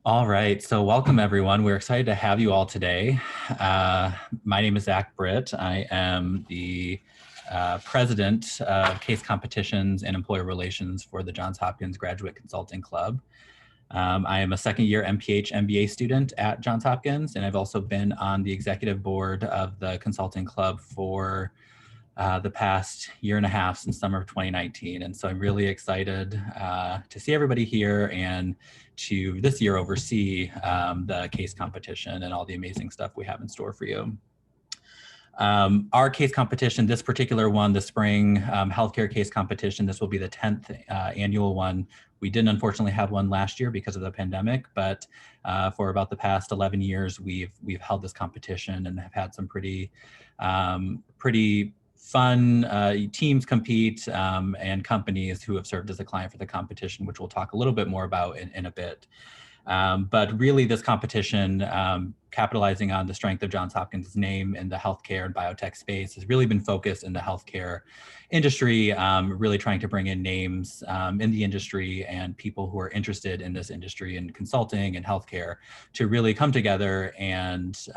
All right, so welcome everyone. We're excited to have you all today. My name is Zach Britt. I am the president of case competitions and employer relations for the Johns Hopkins Graduate Consulting Club. I am a second year MPH MBA student at Johns Hopkins, and I've also been on the executive board of the consulting club for the past year and a half since summer of 2019. And so I'm really excited to see everybody here and to this year oversee the case competition and all the amazing stuff we have in store for you. Our case competition, this particular one, the spring healthcare case competition, this will be the 10th annual one. We didn't unfortunately have one last year because of the pandemic, but for about the past 11 years, we've held this competition and have had some pretty fun teams compete and companies who have served as a client for the competition, which we'll talk a little bit more about in a bit. But really this competition, capitalizing on the strength of Johns Hopkins' name in the healthcare and biotech space, has really been focused in the healthcare industry, really trying to bring in names in the industry and people who are interested in this industry and consulting and healthcare to really come together and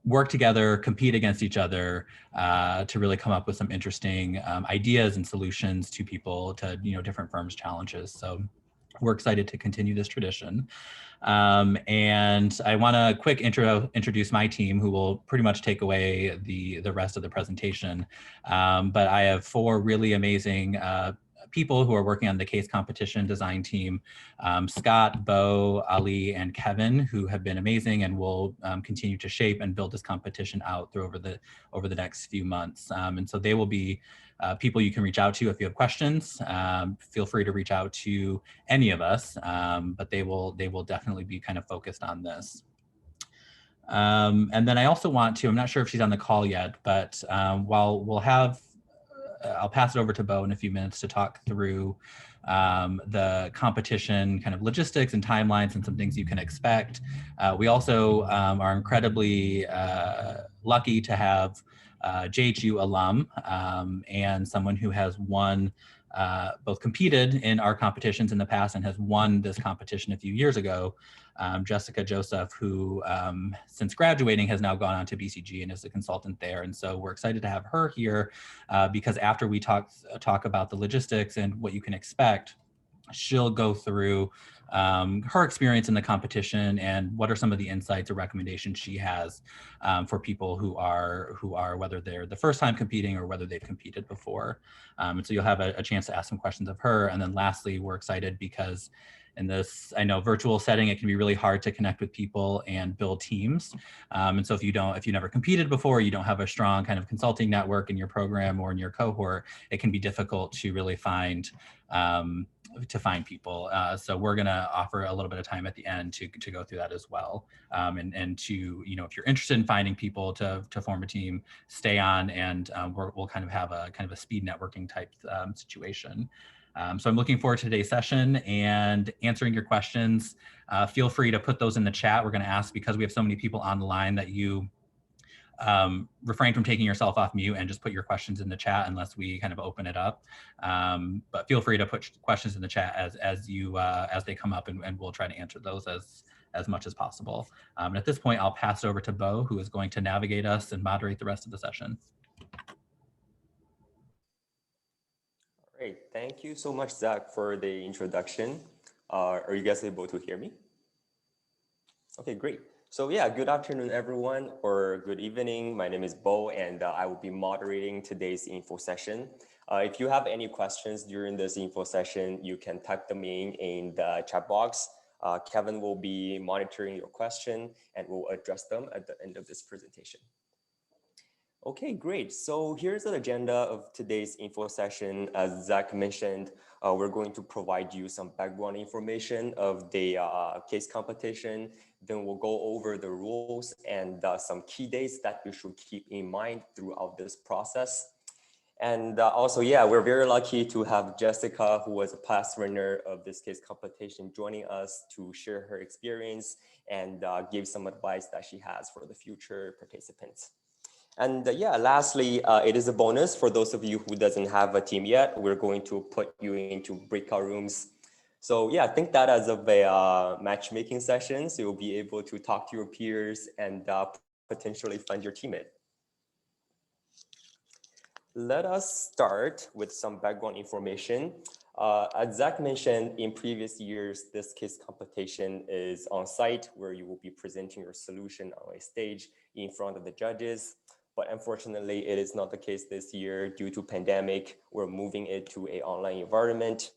work together, compete against each other to really come up with some interesting ideas and solutions to people, to different firms' challenges. So we're excited to continue this tradition. And I want to quick introduce my team, who will pretty much take away the rest of the presentation. But I have four really amazing people who are working on the case competition design team: Scott, Bo, Ali, and Kevin, who have been amazing and will continue to shape and build this competition out through over the next few months. And so they will be people you can reach out to if you have questions. Feel free to reach out to any of us, but they will definitely be kind of focused on this. And then I also want to, I'm not sure if she's on the call yet, but I'll pass it over to Bo in a few minutes to talk through the competition kind of logistics and timelines and some things you can expect. We also are incredibly lucky to have JHU alum and someone who has both competed in our competitions in the past and has won this competition a few years ago, Jessica Joseph, who since graduating has now gone on to BCG and is a consultant there. And so we're excited to have her here because after we talk about the logistics and what you can expect, she'll go through her experience in the competition and what are some of the insights or recommendations she has for people who are whether they're the first time competing or whether they've competed before. And so you'll have a chance to ask some questions of her. And then lastly, we're excited because in this, I know, virtual setting, it can be really hard to connect with people and build teams. And so if you never competed before, you don't have a strong kind of consulting network in your program or in your cohort, it can be difficult to really find people. So we're going to offer a little bit of time at the end to go through that as well. And to, if you're interested in finding people to form a team, stay on, and we'll kind of have a speed networking type situation. So I'm looking forward to today's session and answering your questions. Feel free to put those in the chat. We're going to ask, because we have so many people on the line, that you refrain from taking yourself off mute and just put your questions in the chat unless we kind of open it up. But feel free to put questions in the chat as they come up, and we'll try to answer those as much as possible. And at this point, I'll pass it over to Bo, who is going to navigate us and moderate the rest of the session. Great, thank you so much, Zach, for the introduction. Are you guys able to hear me? Okay, great. So yeah, good afternoon, everyone, or good evening. My name is Bo, and I will be moderating today's info session. If you have any questions during this info session, you can type them in the chat box. Kevin will be monitoring your question and will address them at the end of this presentation. Okay, great. So here's the agenda of today's info session. As Zach mentioned, we're going to provide you some background information of the case competition. Then we'll go over the rules and some key dates that you should keep in mind throughout this process. And also, yeah, we're very lucky to have Jessica, who was a past winner of this case competition, joining us to share her experience and give some advice that she has for the future participants. And yeah, lastly, it is a bonus for those of you who doesn't have a team yet. We're going to put you into breakout rooms So yeah, think that as of a matchmaking session. So you'll be able to talk to your peers and potentially find your teammate. Let us start with some background information. As Zach mentioned, in previous years, this case competition is on site where you will be presenting your solution on a stage in front of the judges. But unfortunately, it is not the case this year due to pandemic. We're moving it to an online environment.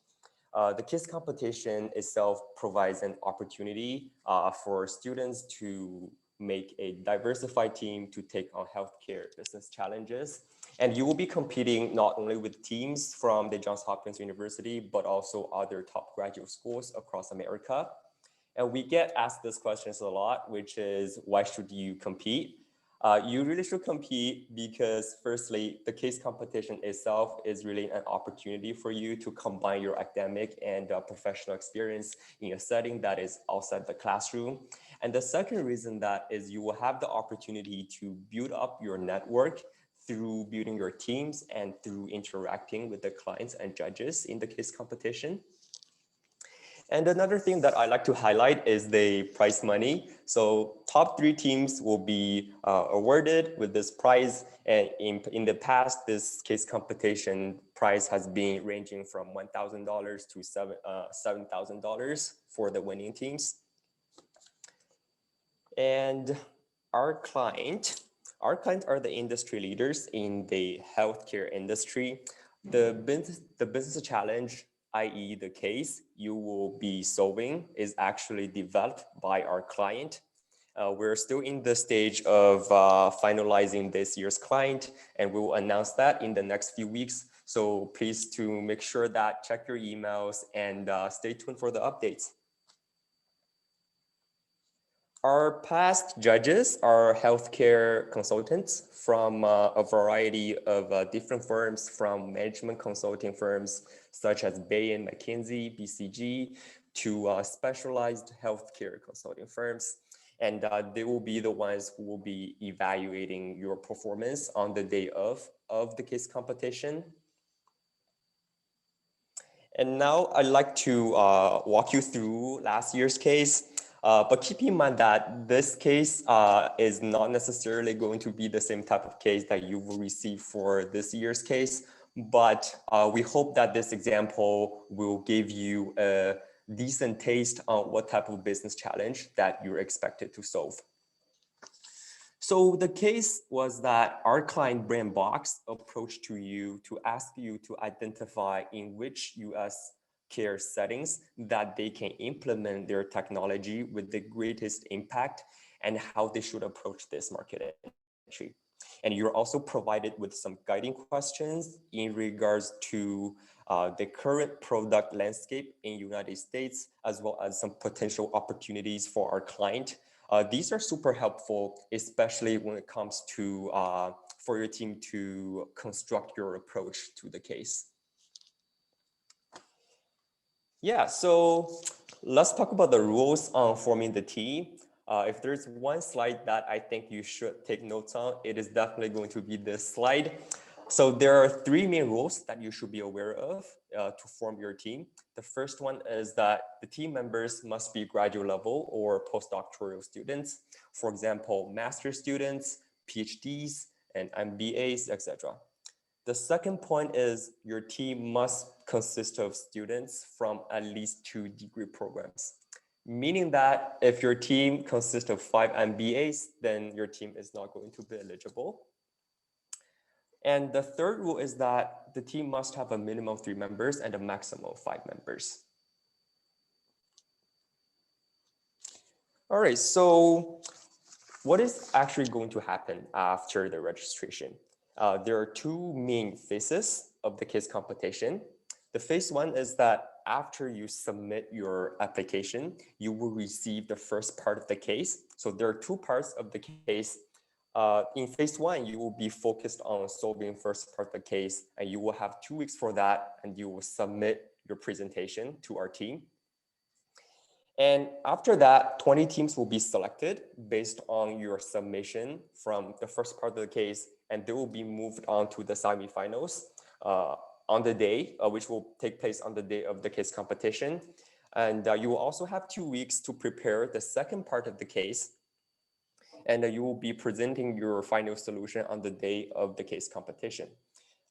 The case competition itself provides an opportunity for students to make a diversified team to take on healthcare business challenges. And you will be competing not only with teams from the Johns Hopkins University, but also other top graduate schools across America. And we get asked this questions a lot, which is, why should you compete? You really should compete because firstly, the case competition itself is really an opportunity for you to combine your academic and professional experience in a setting that is outside the classroom. And the second reason that is you will have the opportunity to build up your network through building your teams and through interacting with the clients and judges in the case competition. And another thing that I like to highlight is the prize money. So top 3 teams will be awarded with this prize. And in the past, this case competition prize has been ranging from $1,000 to $7,000 for the winning teams. And our clients are the industry leaders in the healthcare industry. The business challenge, i.e. the case you will be solving, is actually developed by our client. We're still in the stage of finalizing this year's client, and we will announce that in the next few weeks. So please to make sure that check your emails and stay tuned for the updates. Our past judges are healthcare consultants from a variety of different firms, from management consulting firms such as Bain, McKinsey, BCG, to specialized healthcare consulting firms. And they will be the ones who will be evaluating your performance on the day of the case competition. And now I'd like to walk you through last year's case. But keep in mind that this case is not necessarily going to be the same type of case that you will receive for this year's case. But we hope that this example will give you a decent taste on what type of business challenge that you're expected to solve. So the case was that our client Brandbox approached to you to ask you to identify in which US care settings that they can implement their technology with the greatest impact and how they should approach this market entry. And you're also provided with some guiding questions in regards to the current product landscape in United States, as well as some potential opportunities for our client. These are super helpful, especially when it comes to for your team to construct your approach to the case. Yeah, so let's talk about the rules on forming the team. If there's one slide that I think you should take notes on, it is definitely going to be this slide. So there are 3 main rules that you should be aware of to form your team. The first one is that the team members must be graduate level or postdoctoral students. For example, master's students, PhDs, and MBAs, etc. The second point is your team must consist of students from at least 2 degree programs. Meaning that if your team consists of 5 MBAs, then your team is not going to be eligible. And the third rule is that the team must have a minimum of 3 members and a maximum of 5 members. All right, so what is actually going to happen after the registration? There are 2 main phases of the case competition. The phase 1 is that after you submit your application, you will receive the first part of the case. So there are 2 parts of the case. In phase 1, you will be focused on solving first part of the case, and you will have 2 weeks for that, and you will submit your presentation to our team. And after that, 20 teams will be selected based on your submission from the first part of the case, and they will be moved on to the semifinals on the day, which will take place on the day of the case competition. And you will also have 2 weeks to prepare the second part of the case. And you will be presenting your final solution on the day of the case competition.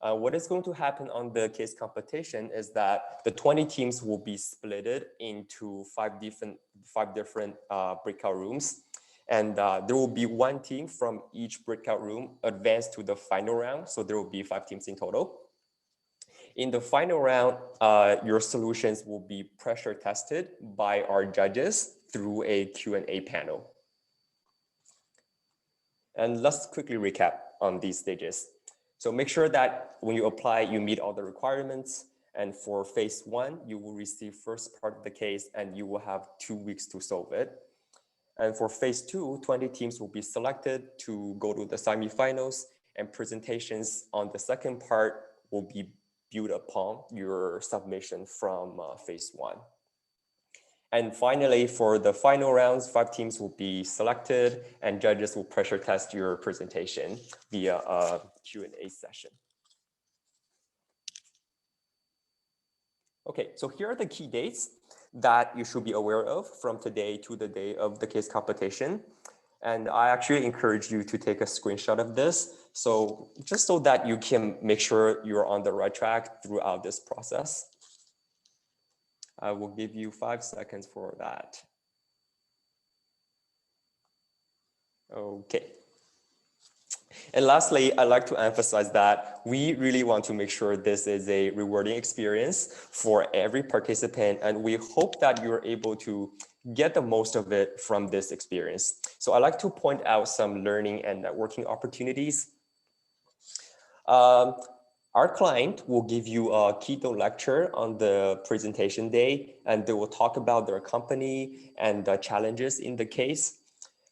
What is going to happen on the case competition is that the 20 teams will be splitted into five different breakout rooms. And there will be one team from each breakout room advanced to the final round. So there will be 5 teams in total. In the final round, your solutions will be pressure tested by our judges through a Q&A panel. And let's quickly recap on these stages. So make sure that when you apply, you meet all the requirements. And for phase 1, you will receive first part of the case and you will have 2 weeks to solve it. And for phase 2, 20 teams will be selected to go to the semifinals, and presentations on the second part will be built upon your submission from phase 1. And finally, for the final rounds, 5 teams will be selected and judges will pressure test your presentation via a Q&A session. Okay, so here are the key dates that you should be aware of from today to the day of the case competition. And I actually encourage you to take a screenshot of this. So just so that you can make sure you're on the right track throughout this process. I will give you 5 seconds for that. Okay. And lastly, I'd like to emphasize that we really want to make sure this is a rewarding experience for every participant, and we hope that you're able to get the most of it from this experience. So I'd like to point out some learning and networking opportunities. Our client will give you a keynote lecture on the presentation day, and they will talk about their company and the challenges in the case.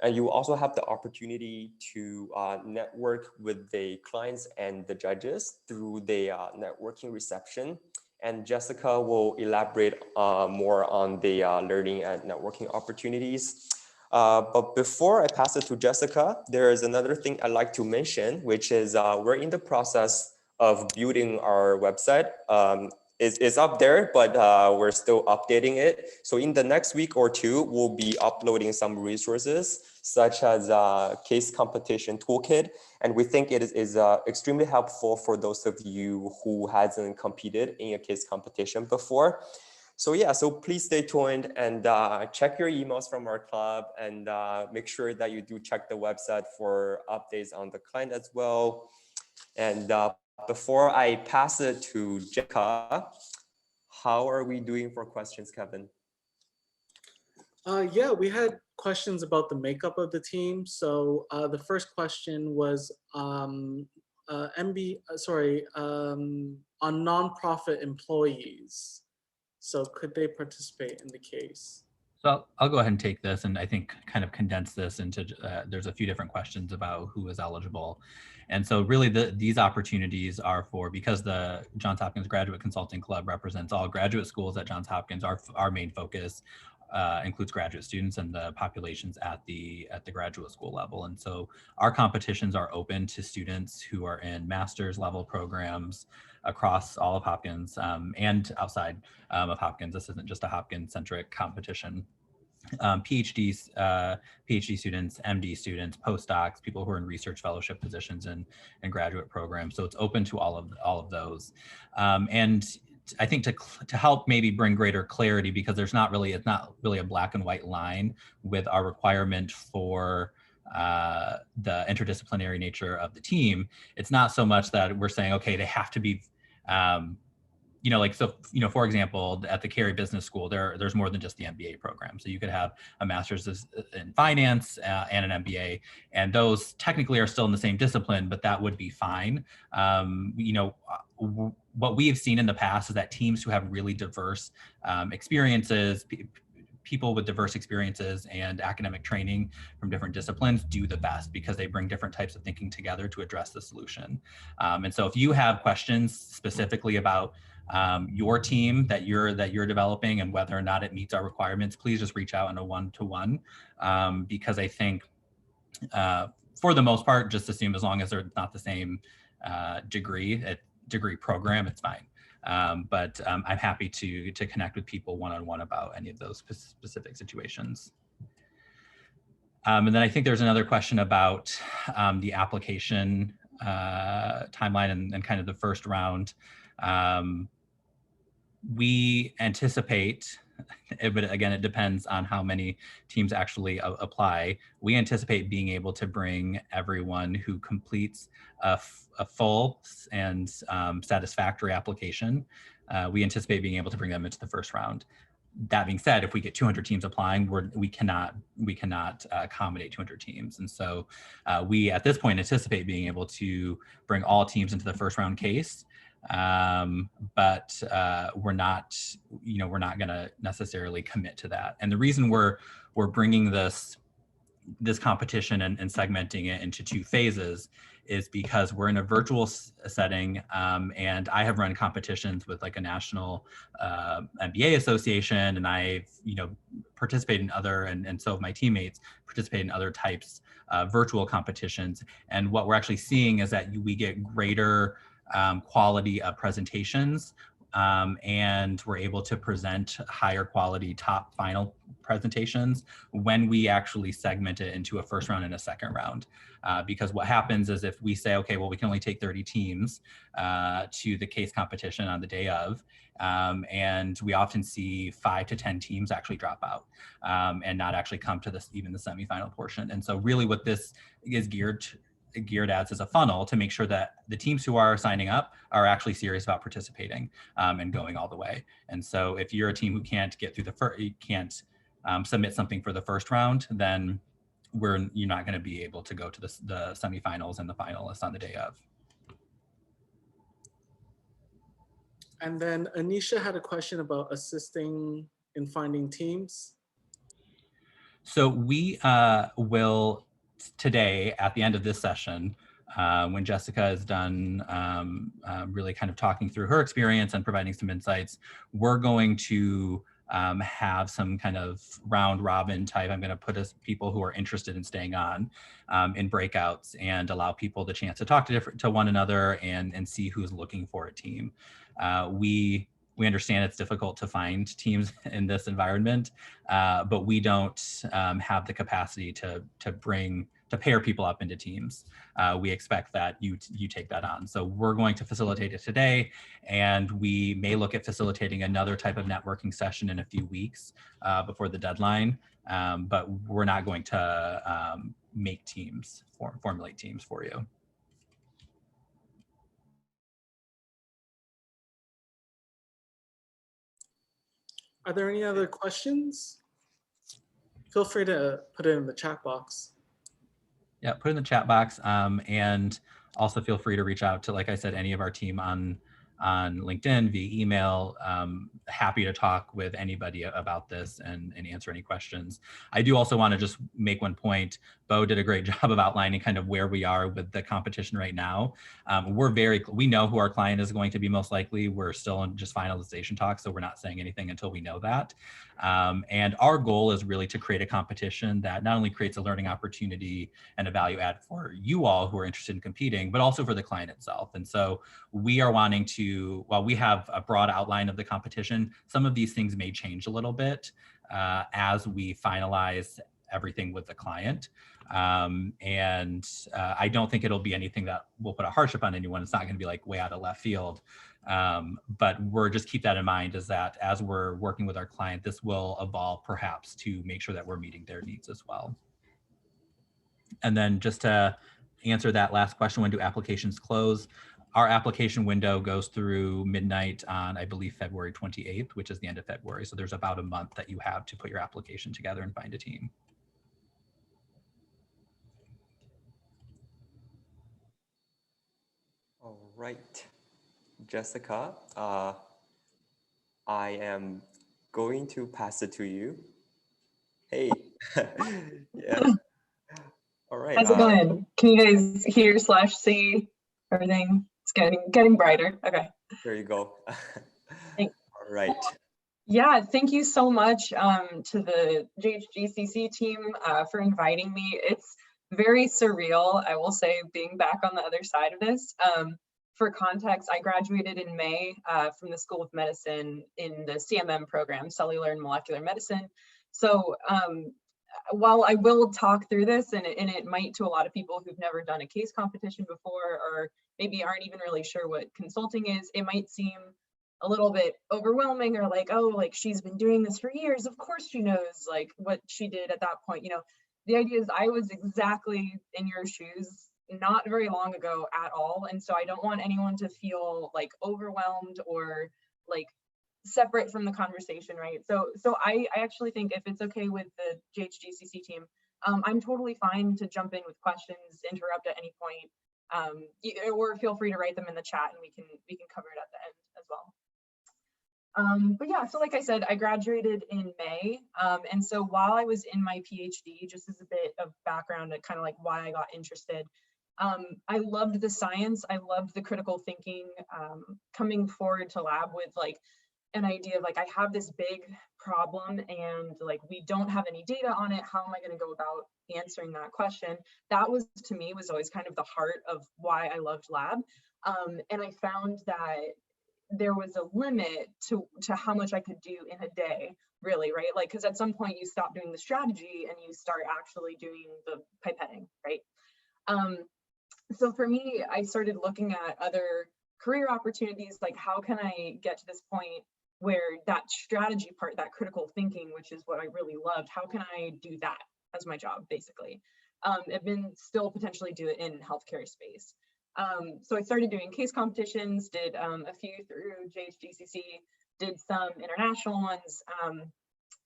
And you also have the opportunity to network with the clients and the judges through the networking reception. And Jessica will elaborate more on the learning and networking opportunities. But before I pass it to Jessica, there is another thing I'd like to mention, which is we're in the process of building our website. It's up there, but we're still updating it. So in the next week or 2, we'll be uploading some resources such as case competition toolkit. And we think it is extremely helpful for those of you who hasn't competed in a case competition before. So yeah, so please stay tuned and check your emails from our club, and make sure that you do check the website for updates on the client as well. And before I pass it to Jessica, how are we doing for questions, Kevin? Yeah, we had questions about the makeup of the team. So the first question was on nonprofit employees. So could they participate in the case? So I'll go ahead and take this, and I think kind of condense this into, there's a few different questions about who is eligible. And so really these opportunities are for, because the Johns Hopkins Graduate Consulting Club represents all graduate schools at Johns Hopkins, our main focus includes graduate students and the populations at the graduate school level. And so our competitions are open to students who are in master's level programs across all of Hopkins and outside of Hopkins. This isn't just a Hopkins-centric competition. PhD students, MD students, postdocs, people who are in research fellowship positions and graduate programs. So it's open to all of those. And I think to help maybe bring greater clarity, because it's not really a black and white line with our requirement for the interdisciplinary nature of the team. It's not so much that we're saying, okay, they have to be for example, at the Carey Business School, there's more than just the MBA program. So you could have a master's in finance and an MBA, and those technically are still in the same discipline, but that would be fine. What we have seen in the past is that teams who have really diverse experiences, people with diverse experiences and academic training from different disciplines do the best, because they bring different types of thinking together to address the solution. And so if you have questions specifically about your team that you're developing and whether or not it meets our requirements, please just reach out in a one-to-one, because I think for the most part, just assume as long as they're not the same degree program, it's fine. but I'm happy to connect with people one-on-one about any of those specific situations. And then I think there's another question about the application timeline and kind of the first round. We anticipate, but again, it depends on how many teams actually apply. We anticipate being able to bring everyone who completes a full and satisfactory application. We anticipate being able to bring them into the first round. That being said, if we get 200 teams applying, we cannot accommodate 200 teams. And so we, at this point, anticipate being able to bring all teams into the first round case. But we're not going to necessarily commit to that. And the reason we're bringing this competition and segmenting it into 2 phases is because we're in a virtual setting, and I have run competitions with like a national MBA association, and I've participated in other, and so have my teammates participate in other types of virtual competitions. And what we're actually seeing is that we get greater quality of presentations, and we're able to present higher quality top final presentations when we actually segment it into a first round and a second round. Because what happens is if we say, okay, well, we can only take 30 teams to the case competition on the day of, and we often see 5 to 10 teams actually drop out and not actually come to even the semifinal portion. And so really what this is geared as is a funnel to make sure that the teams who are signing up are actually serious about participating and going all the way. And so if you're a team who can't get through you can't submit something for the first round, then you're not going to be able to go to the semifinals and the finalists on the day of. And then Anisha had a question about assisting in finding teams. So we will today, at the end of this session, when Jessica is done really kind of talking through her experience and providing some insights, we're going to have some kind of round robin type. I'm going to put people who are interested in staying on in breakouts and allow people the chance to talk to one another and see who's looking for a team. We understand it's difficult to find teams in this environment, but we don't have the capacity to pair people up into teams. We expect that you take that on. So we're going to facilitate it today, and we may look at facilitating another type of networking session in a few weeks before the deadline, but we're not going to make teams, formulate teams for you. Are there any other questions? Feel free to put it in the chat box. Yeah, put it in the chat box, and also feel free to reach out to, like I said, any of our team on LinkedIn, via email. Happy to talk with anybody about this and answer any questions. I do also want to just make one point. Bo did a great job of outlining kind of where we are with the competition right now. We know who our client is going to be most likely. We're still in just finalization talks, so we're not saying anything until we know that. And our goal is really to create a competition that not only creates a learning opportunity and a value add for you all who are interested in competing, but also for the client itself. And so we are wanting to, while we have a broad outline of the competition, some of these things may change a little bit as we finalize everything with the client. I don't think it'll be anything that will put a hardship on anyone. It's not going to be like way out of left field. But we're just keep that in mind, is that as we're working with our client, this will evolve perhaps to make sure that we're meeting their needs as well. And then just to answer that last question, when do applications close? Our application window goes through midnight on, I believe, February 28th, which is the end of February. So there's about a month that you have to put your application together and find a team. All right, Jessica, I am going to pass it to you. Hey, yeah. All right. How's it going? Can you guys hear / see everything? It's getting brighter. Okay. There you go. Thanks. All right. Yeah, thank you so much to the JHGCC team for inviting me. It's very surreal, I will say, being back on the other side of this. for context, I graduated in May from the School of Medicine in the CMM program, Cellular and Molecular Medicine. So while I will talk through this, and it might to a lot of people who've never done a case competition before, or maybe aren't even really sure what consulting is, it might seem a little bit overwhelming, or like, oh, like she's been doing this for years, of course she knows like what she did at that point. You know, the idea is I was exactly in your shoes not very long ago at all, and so I don't want anyone to feel like overwhelmed or like separate from the conversation, right? So I actually think if it's okay with the JHGCC team, I'm totally fine to jump in with questions, interrupt at any point, or feel free to write them in the chat and we can cover it at the end as well. But yeah, so like I said, I graduated in May. And so while I was in my PhD, just as a bit of background and kind of like why I got interested, I loved the science. I loved the critical thinking, coming forward to lab with like an idea of like, I have this big problem and like, we don't have any data on it. How am I going to go about answering that question? That was, to me, was always kind of the heart of why I loved lab. And I found that there was a limit to how much I could do in a day, really, right? Like, because at some point you stop doing the strategy and you start actually doing the pipetting, right? So for me, I started looking at other career opportunities, like how can I get to this point where that strategy part, that critical thinking, which is what I really loved, how can I do that as my job, basically? And then still potentially do it in healthcare space. So I started doing case competitions, did a few through JHGCC, did some international ones,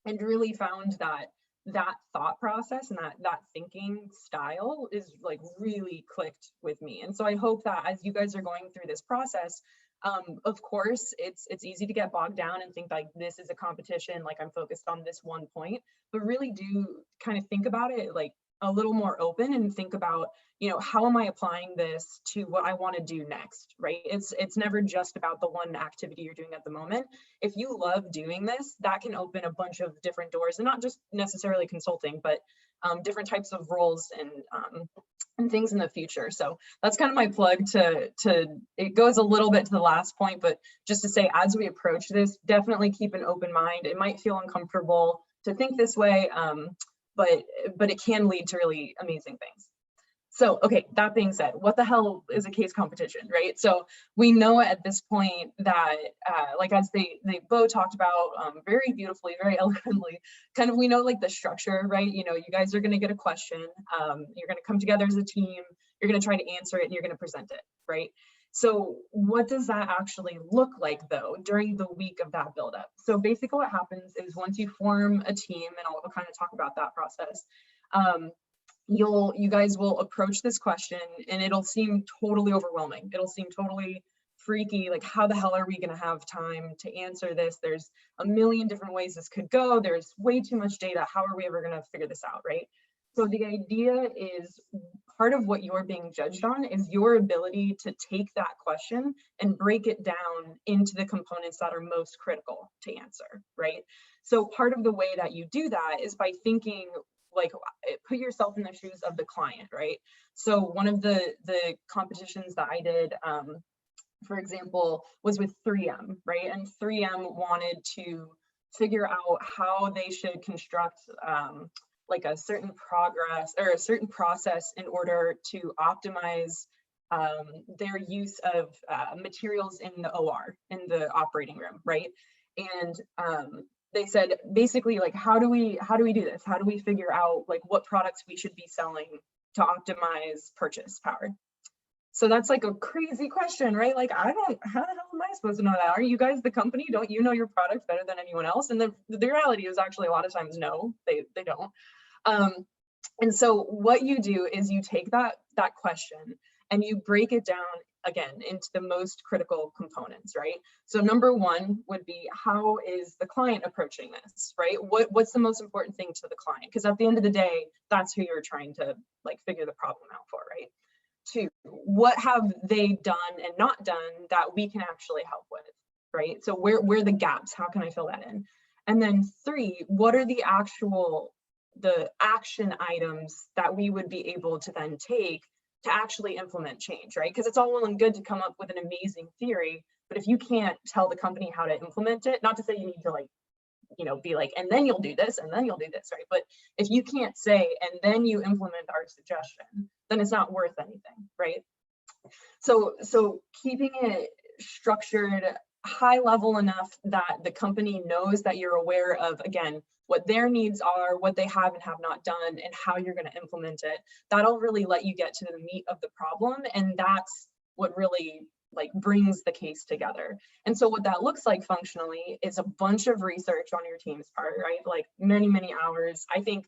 and really found that that thought process and that thinking style is like really clicked with me. And so I hope that as you guys are going through this process, of course, it's easy to get bogged down and think like this is a competition, like I'm focused on this one point, but really do kind of think about it like a little more open and think about, you know, how am I applying this to what I want to do next, right? It's never just about the one activity you're doing at the moment. If you love doing this, that can open a bunch of different doors, and not just necessarily consulting, but different types of roles and things in the future. So that's kind of my plug to it goes a little bit to the last point, but just to say, as we approach this, definitely keep an open mind. It might feel uncomfortable to think this way, but it can lead to really amazing things. So, okay, that being said, what the hell is a case competition, right? So we know at this point that, like as they both talked about very beautifully, very eloquently, kind of we know like the structure, right? You know, you guys are gonna get a question, you're gonna come together as a team, you're gonna try to answer it, and you're gonna present it, right? So what does that actually look like though during the week of that buildup? So basically what happens is once you form a team, and I'll kind of talk about that process, you guys will approach this question and it'll seem totally overwhelming. It'll seem totally freaky, like how the hell are we going to have time to answer this? There's a million different ways this could go. There's way too much data. How are we ever going to figure this out, right? So the idea is part of what you're being judged on is your ability to take that question and break it down into the components that are most critical to answer, right? So part of the way that you do that is by thinking, like, put yourself in the shoes of the client, right? So one of the competitions that I did, for example, was with 3M, right? And 3M wanted to figure out how they should construct like a certain progress or a certain process in order to optimize their use of materials in the OR, in the operating room, right? And they said basically, like, how do we do this? How do we figure out like what products we should be selling to optimize purchase power? So that's like a crazy question, right? Like, how the hell am I supposed to know that? Are you guys the company? Don't you know your product better than anyone else? And the reality is actually a lot of times, no, they don't. And so what you do is you take that question and you break it down again into the most critical components, right? So number one would be, how is the client approaching this, right? What's the most important thing to the client? Because at the end of the day, that's who you're trying to like figure the problem out for, right? Two, what have they done and not done that we can actually help with, right? So where are the gaps? How can I fill that in? And then three, what are the action items that we would be able to then take to actually implement change, right? Because it's all well and good to come up with an amazing theory, but if you can't tell the company how to implement it, not to say you need to like, you know, be like, and then you'll do this, and then you'll do this, right? But if you can't say, and then you implement our suggestion, then it's not worth anything, right? So keeping it structured, high level enough that the company knows that you're aware of, again, what their needs are, what they have and have not done, and how you're going to implement it. That'll really let you get to the meat of the problem. And that's what really like brings the case together. And so what that looks like functionally is a bunch of research on your team's part, right? Like many, many hours. I think,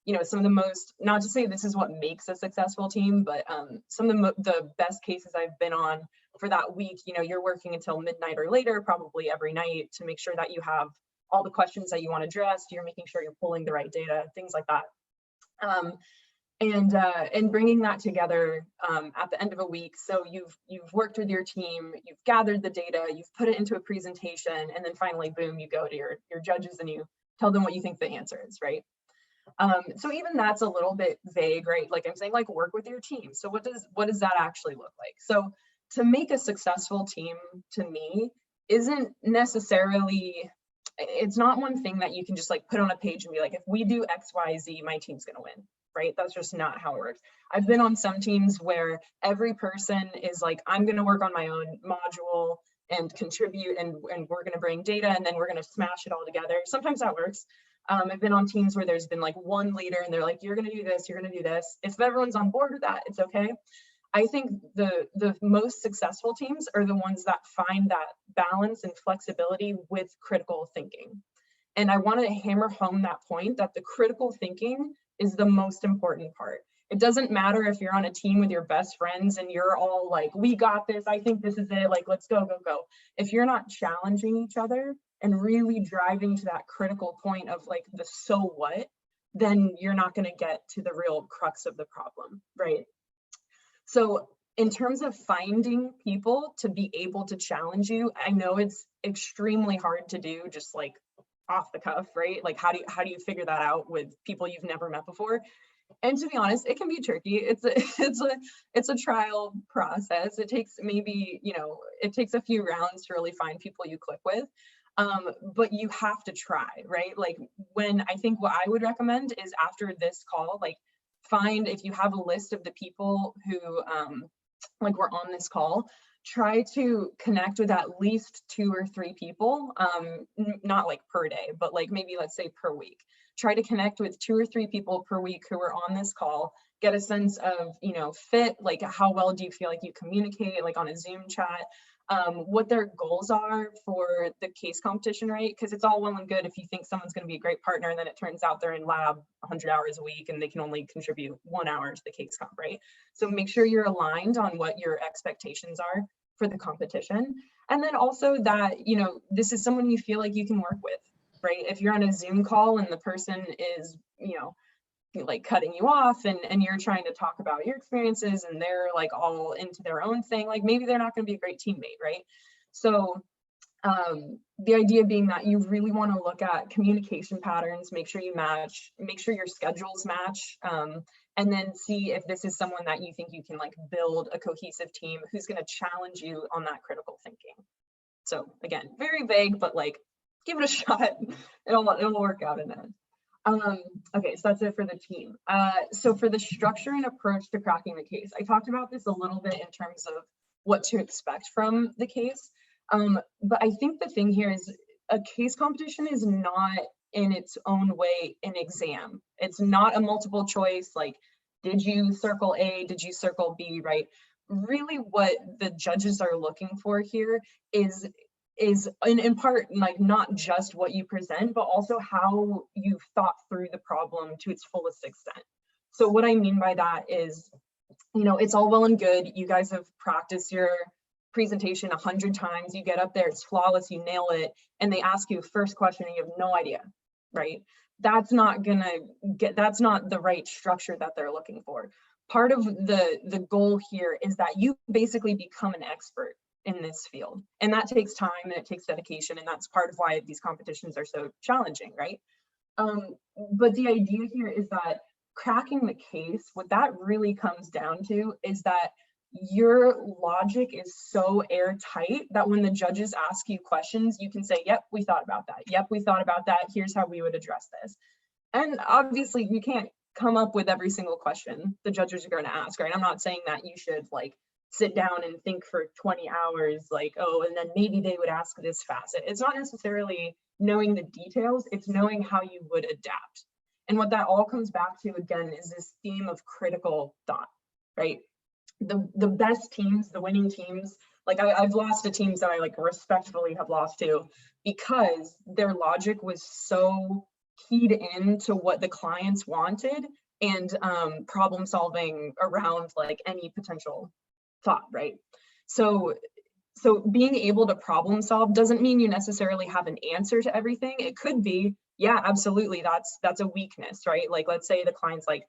you know, some of the most, not to say this is what makes a successful team, but some of the best cases I've been on for that week, you know, you're working until midnight or later, probably every night, to make sure that you have all the questions that you want addressed, you're making sure you're pulling the right data, things like that. And bringing that together at the end of a week. So you've worked with your team, you've gathered the data, you've put it into a presentation, and then finally, boom, you go to your judges and you tell them what you think the answer is, right? So even that's a little bit vague, right? Like I'm saying, like work with your team. So what does that actually look like? So to make a successful team, to me, isn't necessarily, it's not one thing that you can just like put on a page and be like, if we do X, Y, Z, my team's gonna win, right? That's just not how it works. I've been on some teams where every person is like, I'm gonna work on my own module and contribute, and we're gonna bring data, and then we're gonna smash it all together. Sometimes that works. I've been on teams where there's been like one leader and they're like, you're gonna do this, you're gonna do this. If everyone's on board with that, it's okay. I think the most successful teams are the ones that find that balance and flexibility with critical thinking. And I want to hammer home that point that the critical thinking is the most important part. It doesn't matter if you're on a team with your best friends and you're all like, we got this, I think this is it, like, let's go, go, go. If you're not challenging each other and really driving to that critical point of like the so what, then you're not going to get to the real crux of the problem, right? So in terms of finding people to be able to challenge you, I know it's extremely hard to do just like off the cuff, right? Like how do you figure that out with people you've never met before? And to be honest, it can be tricky. It's a trial process. It takes maybe, you know, it takes a few rounds to really find people you click with. But you have to try, right? Like I think what I would recommend is after this call, like find, if you have a list of the people who like were on this call, try to connect with at least 2 or 3 people, not like per day, but like maybe let's say per week. Try to connect with 2 or 3 people per week who are on this call, get a sense of, you know, fit, like how well do you feel like you communicate, like on a Zoom chat, what their goals are for the case competition, right? Because it's all well and good if you think someone's going to be a great partner and then it turns out they're in lab 100 hours a week and they can only contribute 1 hour to the case comp, right? So make sure you're aligned on what your expectations are for the competition. And then also that, you know, this is someone you feel like you can work with, right? If you're on a Zoom call and the person is, you know, like cutting you off and you're trying to talk about your experiences and they're like all into their own thing, like maybe they're not going to be a great teammate, right? So the idea being that you really want to look at communication patterns, make sure you match, make sure your schedules match, and then see if this is someone that you think you can like build a cohesive team who's going to challenge you on that critical thinking. So again, very vague, but like give it a shot. It'll work out in the end. Okay, so that's it for the team. So for the structure and approach to cracking the case, I talked about this a little bit in terms of what to expect from the case. But I think the thing here is a case competition is not in its own way an exam. It's not a multiple choice, like, did you circle A, did you circle B, right? Really what the judges are looking for here is in part like not just what you present, but also how you've thought through the problem to its fullest extent. So what I mean by that is, you know, it's all well and good, you guys have practiced your presentation 100 times, you get up there, it's flawless, you nail it, and they ask you first question and you have no idea, right? That's not the right structure that they're looking for. Part of the goal here is that you basically become an expert in this field, and that takes time and it takes dedication, and that's part of why these competitions are so challenging, right? But the idea here is that cracking the case, what that really comes down to is that your logic is so airtight that when the judges ask you questions, you can say, yep, we thought about that. Yep, we thought about that. Here's how we would address this. And obviously you can't come up with every single question the judges are going to ask, right? I'm not saying that you should like sit down and think for 20 hours, like, oh, and then maybe they would ask this facet. It's not necessarily knowing the details, it's knowing how you would adapt. And what that all comes back to, again, is this theme of critical thought, right? The best teams, the winning teams, like I've lost to teams that I like respectfully have lost to because their logic was so keyed into what the clients wanted and problem solving around like any potential thought, right? So being able to problem solve doesn't mean you necessarily have an answer to everything. It could be, yeah, absolutely, that's a weakness, right? Like, let's say the client's like,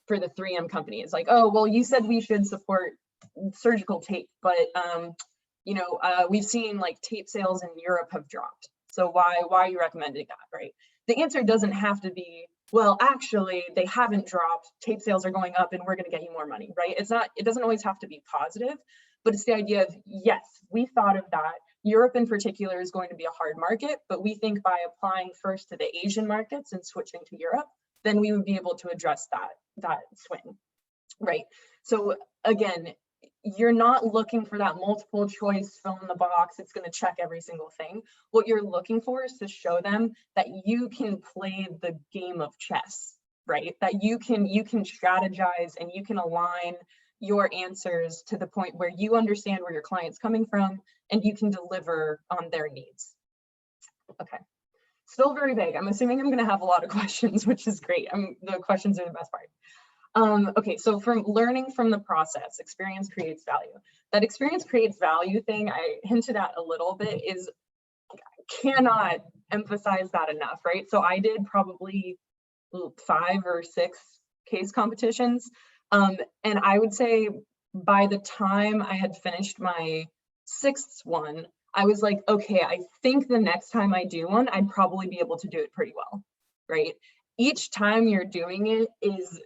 for the 3M company, it's like, oh, well, you said we should support surgical tape, but we've seen like tape sales in Europe have dropped. So why are you recommending that, right? The answer doesn't have to be, well, actually, they haven't dropped, tape sales are going up and we're going to get you more money, right? It doesn't always have to be positive, but it's the idea of, yes, we thought of that. Europe in particular is going to be a hard market, but we think by applying first to the Asian markets and switching to Europe, then we would be able to address that swing, right? So again, you're not looking for that multiple choice fill in the box. It's going to check every single thing. What you're looking for is to show them that you can play the game of chess, right? That you can strategize and you can align your answers to the point where you understand where your client's coming from and you can deliver on their needs. Okay. Still very vague. I'm assuming I'm going to have a lot of questions, which is great. The questions are the best part. Okay, so from learning from the process, experience creates value. That experience creates value thing I hinted at a little bit is, cannot emphasize that enough, right? So I did probably 5 or 6 case competitions. And I would say by the time I had finished my 6th one, I was like, okay, I think the next time I do one, I'd probably be able to do it pretty well, right? Each time you're doing it is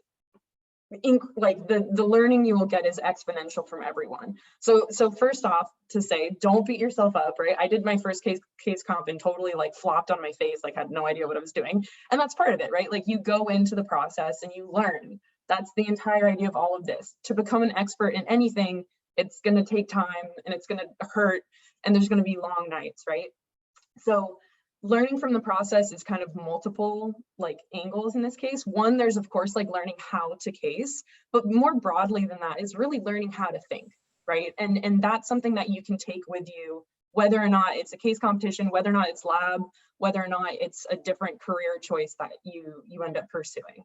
like the learning you will get is exponential from everyone. So first off, to say, don't beat yourself up, right? I did my first case comp and totally like flopped on my face, like had no idea what I was doing. And that's part of it, right? Like you go into the process and you learn. That's the entire idea of all of this. To become an expert in anything, it's going to take time and it's going to hurt and there's going to be long nights, right? So learning from the process is kind of multiple like angles in this case. One, there's of course like learning how to case, but more broadly than that is really learning how to think, right? And that's something that you can take with you, whether or not it's a case competition, whether or not it's lab, whether or not it's a different career choice that you end up pursuing.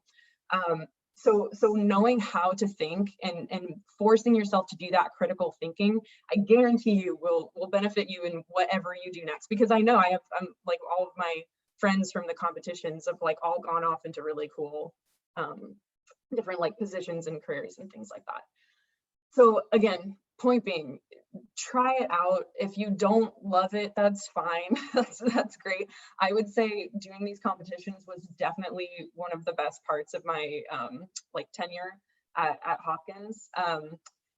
So knowing how to think and forcing yourself to do that critical thinking, I guarantee you will benefit you in whatever you do next. Because I know I'm like all of my friends from the competitions have like all gone off into really cool different like positions and careers and things like that. So again, point being, try it out. If you don't love it, that's fine. that's great. I would say doing these competitions was definitely one of the best parts of my like tenure at Hopkins.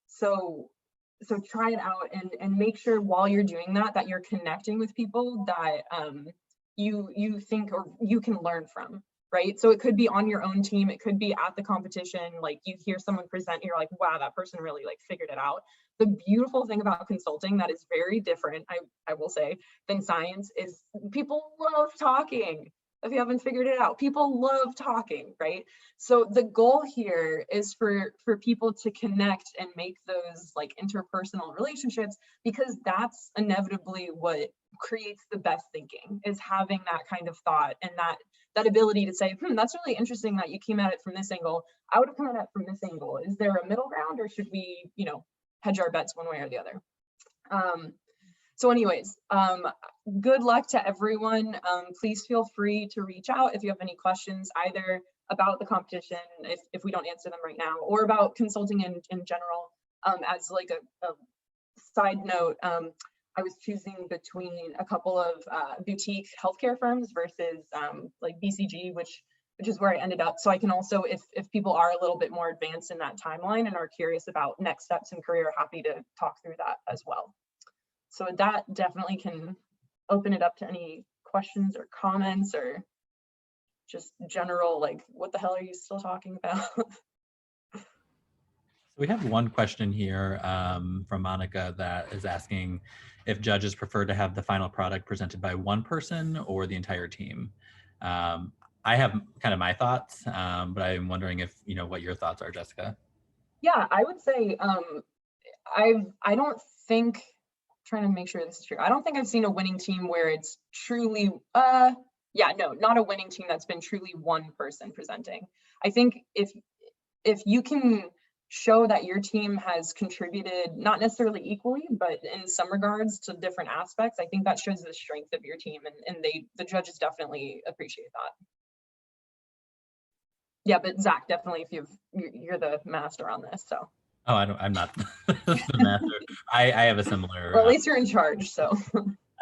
So try it out and make sure while you're doing that you're connecting with people that you think or you can learn from. Right? So it could be on your own team. It could be at the competition. Like you hear someone present, and you're like, wow, that person really like figured it out. The beautiful thing about consulting that is very different, I will say, than science is people love talking. If you haven't figured it out, people love talking, right? So the goal here is for people to connect and make those like interpersonal relationships, because that's inevitably what creates the best thinking, is having that kind of thought and that ability to say, that's really interesting that you came at it from this angle. I would have come at it from this angle. Is there a middle ground, or should we, hedge our bets one way or the other? So anyways, good luck to everyone. Please feel free to reach out if you have any questions, either about the competition, if we don't answer them right now, or about consulting in general. As like a side note, I was choosing between a couple of boutique healthcare firms versus like BCG, which which is where I ended up. So I can also, if people are a little bit more advanced in that timeline and are curious about next steps in career, happy to talk through that as well. So that definitely can open it up to any questions or comments or just general, like, what the hell are you still talking about? We have one question here from Monica that is asking if judges prefer to have the final product presented by one person or the entire team. I have kind of my thoughts, but I'm wondering if, what your thoughts are, Jessica. Yeah, I would say I don't think, trying to make sure this is true, I don't think I've seen a winning team where it's truly yeah, no, not a winning team that's been truly one person presenting. I think if you can show that your team has contributed, not necessarily equally, but in some regards to different aspects, I think that shows the strength of your team, and the judges definitely appreciate that. Yeah, but Zach, definitely, if you're the master on this, so. Oh, I'm not the master. I have a similar. Well, at least you're in charge, so.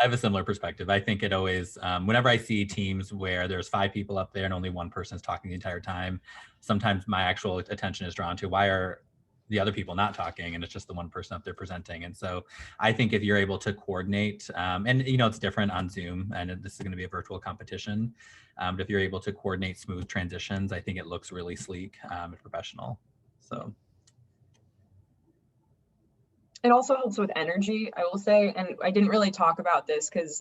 I have a similar perspective. I think it always, whenever I see teams where there's 5 people up there and only one person is talking the entire time, sometimes my actual attention is drawn to why are the other people not talking, and it's just the one person up there presenting. And so I think if you're able to coordinate, and it's different on Zoom, and this is going to be a virtual competition, but if you're able to coordinate smooth transitions, I think it looks really sleek and professional. So. It also helps with energy, I will say, and I didn't really talk about this because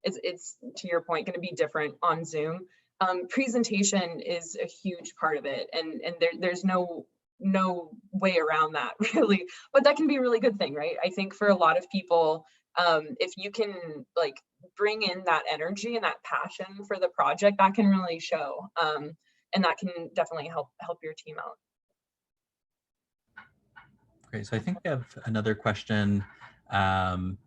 it's to your point going to be different on Zoom. Presentation is a huge part of it, and there's no way around that really, but that can be a really good thing, right? I think for a lot of people, if you can like bring in that energy and that passion for the project, that can really show, and that can definitely help your team out. Great. So I think we have another question. I'm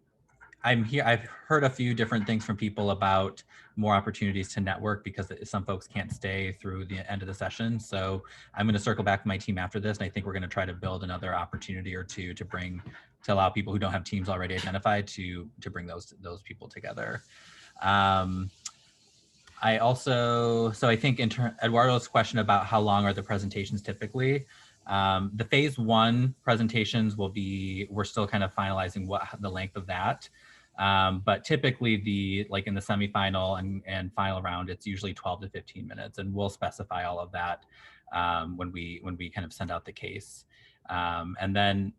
here. I've heard a few different things from people about more opportunities to network because some folks can't stay through the end of the session. So I'm going to circle back with my team after this, and I think we're going to try to build another opportunity or two to allow people who don't have teams already identified to bring those people together. I think Eduardo's question about how long are the presentations typically. The phase 1 presentations we're still kind of finalizing what the length of that. But typically in the semifinal and final round, it's usually 12 to 15 minutes, and we'll specify all of that when we kind of send out the case. And then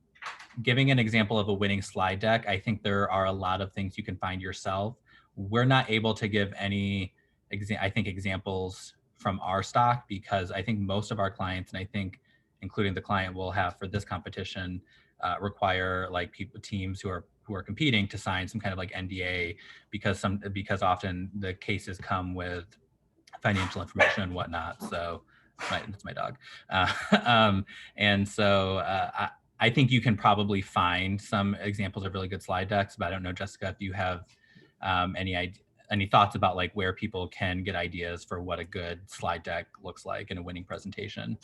giving an example of a winning slide deck, I think there are a lot of things you can find yourself. We're not able to give any examples from our stock because I think most of our clients, and I think including the client we'll have for this competition, require teams who are competing to sign some kind of NDA because often the cases come with financial information and whatnot. So that's my dog. And so I think you can find some examples of really good slide decks, but I don't know, Jessica, if you have any thoughts about where people can get ideas for what a good slide deck looks like in a winning presentation.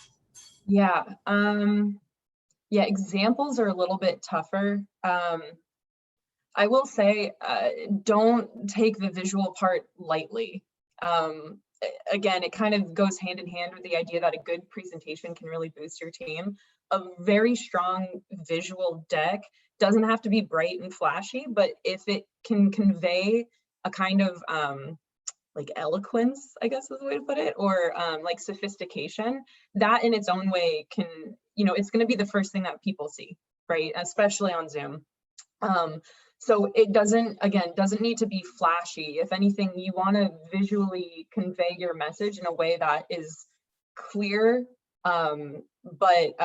Yeah, yeah, examples are a little bit tougher. I will say, don't take the visual part lightly. Again, it kind of goes hand in hand with the idea that a good presentation can really boost your team. A very strong visual deck doesn't have to be bright and flashy, but if it can convey a kind of eloquence, I guess is the way to put it, or sophistication, that in its own way can, it's going to be the first thing that people see, right? Especially on Zoom. So it doesn't need to be flashy. If anything, you want to visually convey your message in a way that is clear, but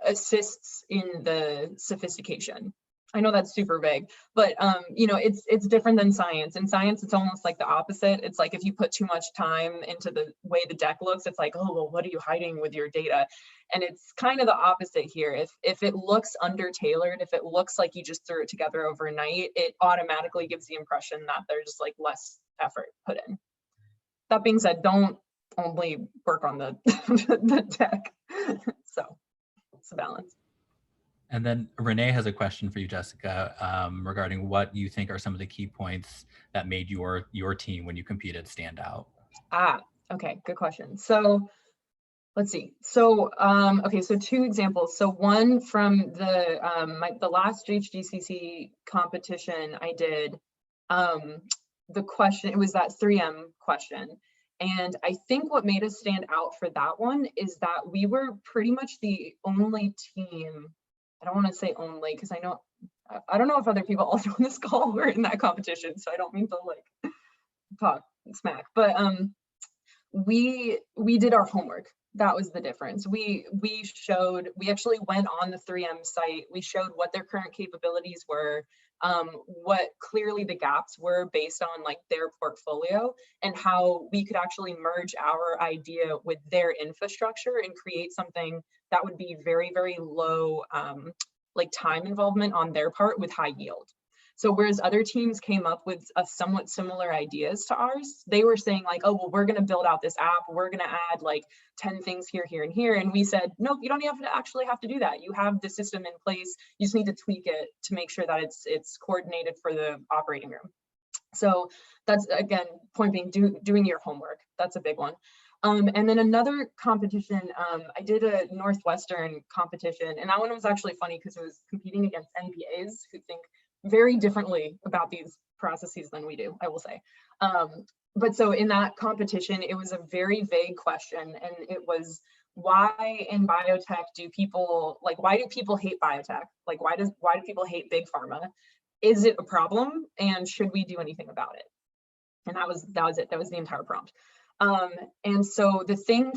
assists in the sophistication. I know that's super vague, but it's different than science. In science, it's almost like the opposite. It's like if you put too much time into the way the deck looks, it's like, oh, well, what are you hiding with your data? And it's kind of the opposite here. If it looks under-tailored, if it looks like you just threw it together overnight, it automatically gives the impression that there's less effort put in. That being said, don't only work on the, the deck. So it's a balance. And then Renee has a question for you, Jessica, regarding what you think are some of the key points that made your team when you competed stand out. Okay, good question. So let's see. So, okay, so two examples. So one from the last JHGCC competition I did, the question, it was that 3M question. And I think what made us stand out for that one is that we were pretty much the only team. I don't want to say only, because I don't know if other people also on this call were in that competition, so I don't mean to like talk smack, but we did our homework. That was the difference. We actually went on the 3M site. We showed what their current capabilities were, what clearly the gaps were based on like their portfolio, and how we could actually merge our idea with their infrastructure and create something that would be very, very low like time involvement on their part with high yield. So whereas other teams came up with a somewhat similar ideas to ours, they were saying like, oh, well, we're going to build out this app. We're going to add like 10 things here, here, and here. And we said, nope, you don't actually have to do that. You have the system in place. You just need to tweak it to make sure that it's coordinated for the operating room. So that's, again, point being, doing your homework. That's a big one. And then another competition, I did a Northwestern competition, and that one was actually funny because it was competing against NPAs who think very differently about these processes than we do, I will say. But so in that competition, it was a very vague question, and it was, why in biotech do people, like, why do people hate biotech? Like, why do people hate big pharma? Is it a problem, and should we do anything about it? And that was it. That was the entire prompt. And so the thing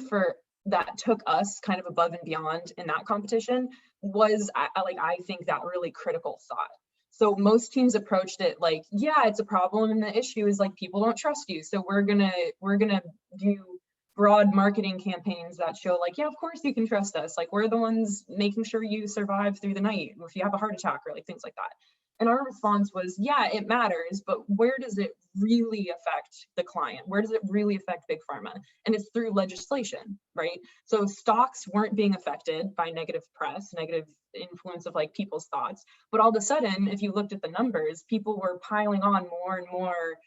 that took us kind of above and beyond in that competition was, I think, that really critical thought. So most teams approached it like, yeah, it's a problem, and the issue is like people don't trust you. So we're gonna do broad marketing campaigns that show like, yeah, of course you can trust us. Like, we're the ones making sure you survive through the night if you have a heart attack, or like things like that. And our response was, yeah, it matters, but where does it really affect the client? Where does it really affect big pharma? And it's through legislation, right? So stocks weren't being affected by negative press, negative influence of like people's thoughts. But all of a sudden, if you looked at the numbers, people were piling on more and more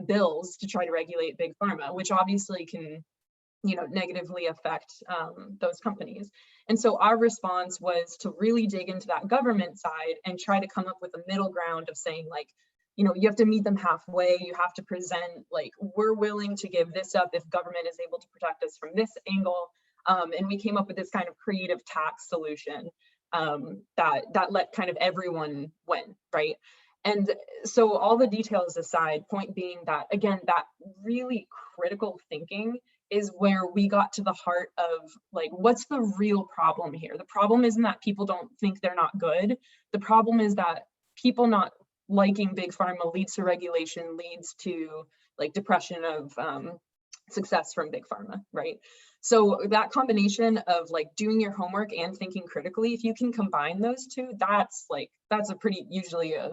bills to try to regulate big pharma, which obviously can, negatively affect those companies. And so our response was to really dig into that government side and try to come up with a middle ground of saying like, you have to meet them halfway. You have to present like, we're willing to give this up if government is able to protect us from this angle. And we came up with this kind of creative tax solution that let kind of everyone win, right? And so all the details aside, point being that, again, that really critical thinking is where we got to the heart of like, what's the real problem here? The problem isn't that people don't think they're not good. The problem is that people not liking big pharma leads to regulation, leads to like depression of success from big pharma, right? So that combination of like doing your homework and thinking critically, if you can combine those two, that's a pretty usually a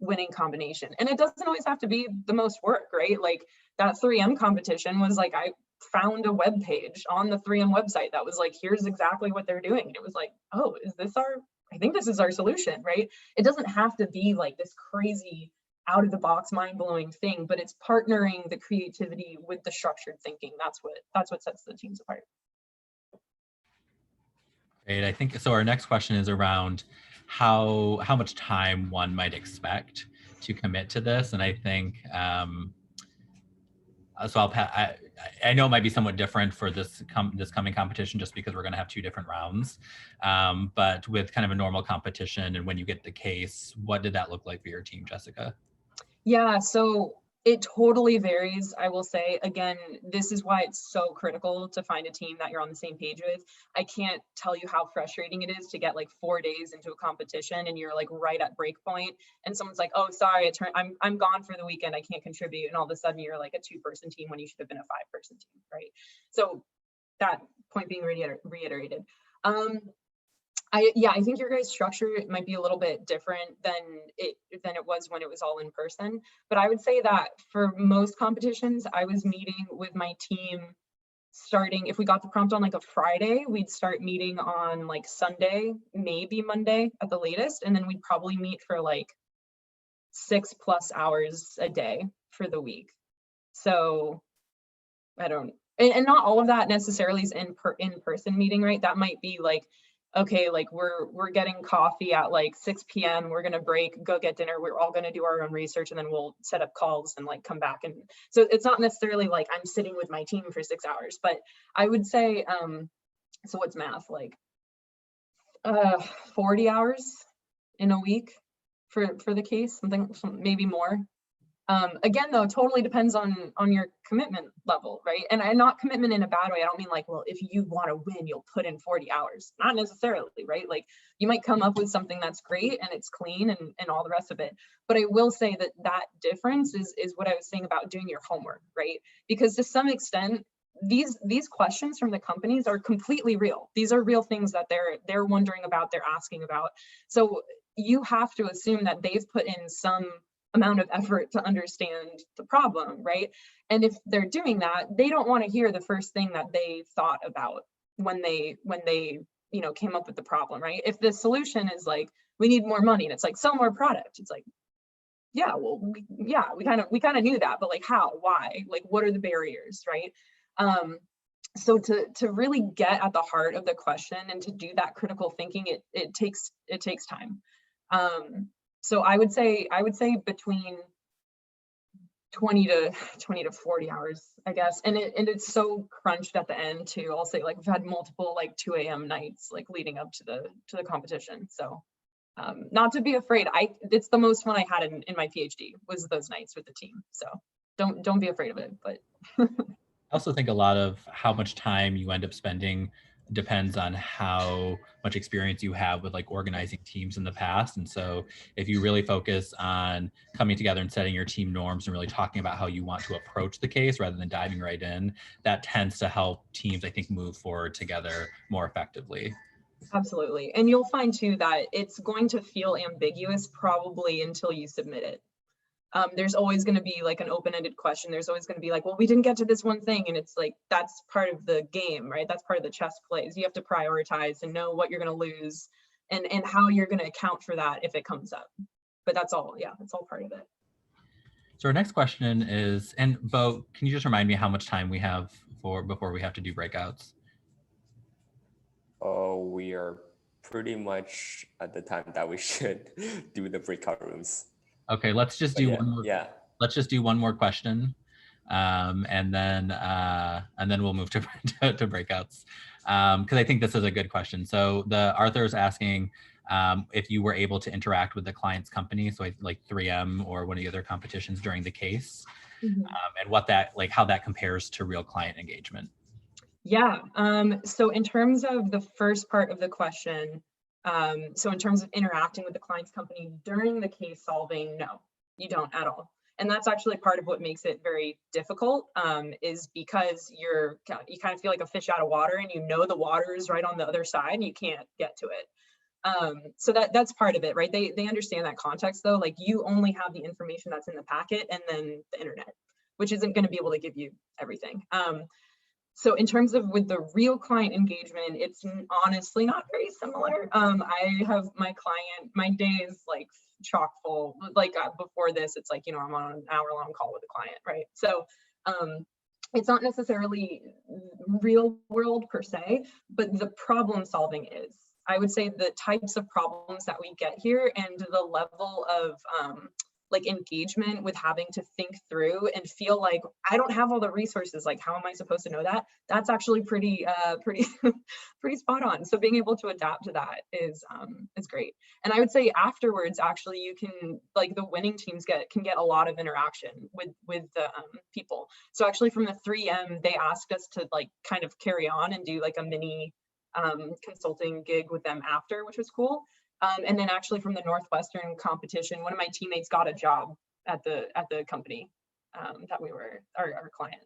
winning combination. And it doesn't always have to be the most work, right? Like that 3M competition was like, I found a web page on the 3M website that was like, here's exactly what they're doing. And it was like, oh, I think this is our solution, right? It doesn't have to be like this crazy out of the box, mind-blowing thing, but it's partnering the creativity with the structured thinking. That's what sets the teams apart. Great. I think so. Our next question is around how much time one might expect to commit to this, and I think so. I know it might be somewhat different for this coming competition, just because we're going to have two different rounds. But with kind of a normal competition, and when you get the case, what did that look like for your team, Jessica? Yeah, so it totally varies. I will say, again, this is why it's so critical to find a team that you're on the same page with. I can't tell you how frustrating it is to get like 4 days into a competition and you're like right at break point, and someone's like, oh, sorry, I'm gone for the weekend, I can't contribute. And all of a sudden you're like a 2-person team when you should have been a 5-person team, right? So that point being reiterated. I think your guys' structure might be a little bit different than it was when it was all in person. But I would say that for most competitions, I was meeting with my team starting, if we got the prompt on like a Friday, we'd start meeting on like Sunday, maybe Monday at the latest. And then we'd probably meet for like 6+ hours a day for the week. So I don't and not all of that necessarily is in-person meeting, right? That might be like, okay, like we're getting coffee at like 6 p.m. We're gonna break, go get dinner. We're all gonna do our own research, and then we'll set up calls and like come back. And so it's not necessarily like I'm sitting with my team for 6 hours, but I would say, so what's math, like 40 hours in a week for the case, something maybe more. Again, though, totally depends on your commitment level, right? And not commitment in a bad way. I don't mean like, well, if you want to win, you'll put in 40 hours. Not necessarily, right? Like you might come up with something that's great and it's clean and all the rest of it. But I will say that that difference is what I was saying about doing your homework, right? Because to some extent, these questions from the companies are completely real. These are real things that they're wondering about, they're asking about. So you have to assume that they've put in some amount of effort to understand the problem, right? And if they're doing that, they don't want to hear the first thing that they thought about when they came up with the problem, right? If the solution is like, we need more money, and it's like, sell more product, it's like, yeah, well, we kind of knew that, but like how, why, like what are the barriers, right? So to really get at the heart of the question and to do that critical thinking, it takes time. So I would say between 20 to 40 hours, I guess. And it's so crunched at the end too. I'll say, like, we've had multiple like 2 a.m. nights like leading up to the competition. So not to be afraid. It's the most fun I had in my PhD was those nights with the team. So don't be afraid of it. But I also think a lot of how much time you end up spending depends on how much experience you have with like organizing teams in the past. And so if you really focus on coming together and setting your team norms and really talking about how you want to approach the case rather than diving right in, that tends to help teams, I think, move forward together more effectively. absolutely. And you'll find too that it's going to feel ambiguous probably until you submit it. There's always going to be like an open-ended question. There's always going to be like, well, we didn't get to this one thing. And it's like, that's part of the game, right? That's part of the chess plays. You have to prioritize and know what you're going to lose and how you're going to account for that if it comes up. But that's all, yeah, that's all part of it. So our next question is, and Bo, can you just remind me how much time we have before we have to do breakouts? Oh, we are pretty much at the time that we should do the breakout rooms. Okay, let's just do one more. Yeah. Let's just do one more question, and then we'll move to breakouts, because I think this is a good question. So Arthur is asking if you were able to interact with the client's company, so like 3M or one of the other competitions during the case, and how that compares to real client engagement. Yeah. So in terms of the first part of the question, so in terms of interacting with the client's company during the case solving, no, you don't at all. And that's actually part of what makes it very difficult, is because you kind of feel like a fish out of water, and you know the water is right on the other side and you can't get to it. So that's part of it, right? They understand that context though, like you only have the information that's in the packet and then the internet, which isn't going to be able to give you everything. So in terms of with the real client engagement, it's honestly not very similar. I have my day is like chock full. Like before this, it's like, I'm on an hour-long call with a client, right? So it's not necessarily real world per se, but the problem solving is. I would say the types of problems that we get here and the level of like engagement with having to think through and feel like I don't have all the resources, like how am I supposed to know that? That's actually pretty spot on. So being able to adapt to that is great. And I would say afterwards, actually, you can, like, the winning teams can get a lot of interaction with the people. So actually from the 3M, they asked us to like kind of carry on and do like a mini consulting gig with them after, which was cool. And then actually from the Northwestern competition, one of my teammates got a job at the company that we were our client.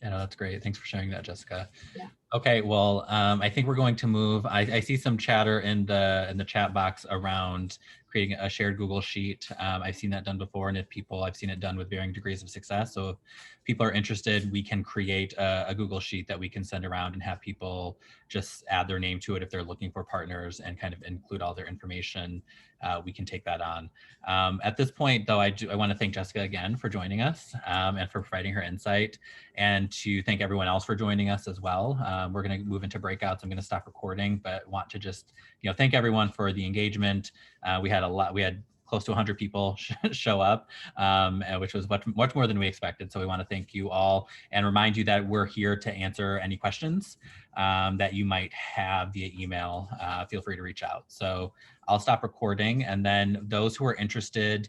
Yeah, no, that's great. Thanks for sharing that, Jessica. Yeah. Okay, well, I think we're going to move. I see some chatter in the chat box around creating a shared Google sheet. I've seen that done before, and I've seen it done with varying degrees of success. So if people are interested, we can create a Google sheet that we can send around and have people just add their name to it if they're looking for partners and kind of include all their information. We can take that on. At this point, though, I want to thank Jessica again for joining us and for providing her insight, and to thank everyone else for joining us as well. We're going to move into breakouts. I'm going to stop recording, but want to just thank everyone for the engagement. We had close to 100 people show up, which was much more than we expected. So we want to thank you all and remind you that we're here to answer any questions that you might have via email. Feel free to reach out. So I'll stop recording, and then those who are interested